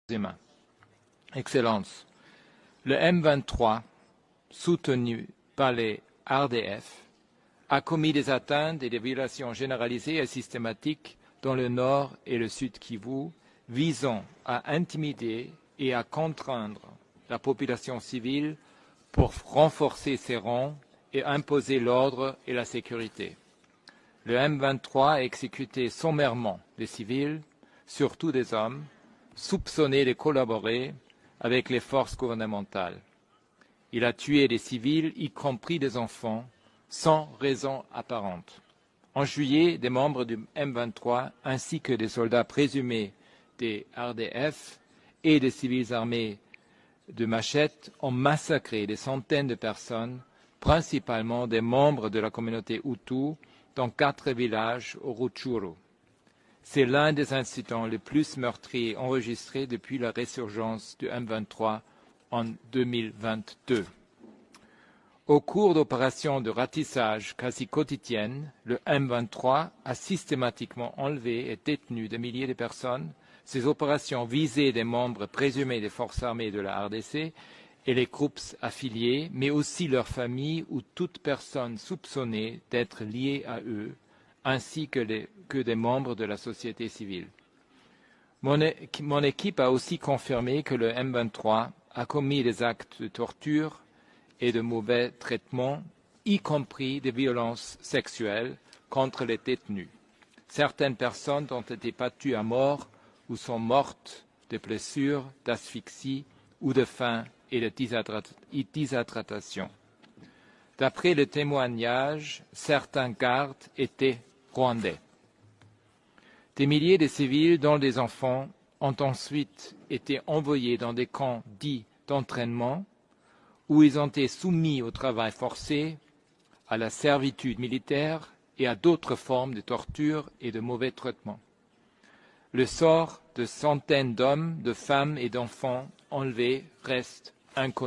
humains. Excellences, le M23, soutenu par les RDF, a commis des atteintes et des violations généralisées et systématiques dans le nord et le sud Kivu, visant à intimider et à contraindre la population civile pour renforcer ses rangs et imposer l'ordre et la sécurité. Le M23 a exécuté sommairement des civils, surtout des hommes, soupçonnés de collaborer avec les forces gouvernementales. Il a tué des civils, y compris des enfants, sans raison apparente. En juillet, des membres du M23 ainsi que des soldats présumés des RDF et des civils armés de machettes ont massacré des centaines de personnes, principalement des membres de la communauté Hutu, dans 4 villages au Rutshuru. C'est l'un des incidents les plus meurtriers enregistrés depuis la résurgence du M23 en 2022. Au cours d'opérations de ratissage quasi quotidiennes, le M23 a systématiquement enlevé et détenu des milliers de personnes. Ces opérations visaient des membres présumés des forces armées de la RDC et les groupes affiliés, mais aussi leurs familles ou toute personne soupçonnée d'être liée à eux, ainsi que des membres de la société civile. Mon équipe a aussi confirmé que le M23 a commis des actes de torture et de mauvais traitements, y compris des violences sexuelles contre les détenus. Certaines personnes ont été battues à mort ou sont mortes de blessures, d'asphyxie ou de faim et de déshydratation. D'après le témoignage, certains gardes étaient rwandais. Des milliers de civils, dont des enfants, ont ensuite été envoyés dans des camps dits d'entraînement où ils ont été soumis au travail forcé, à la servitude militaire et à d'autres formes de torture et de mauvais traitements. Le sort de centaines d'hommes, de femmes et d'enfants enlevés reste inconnu.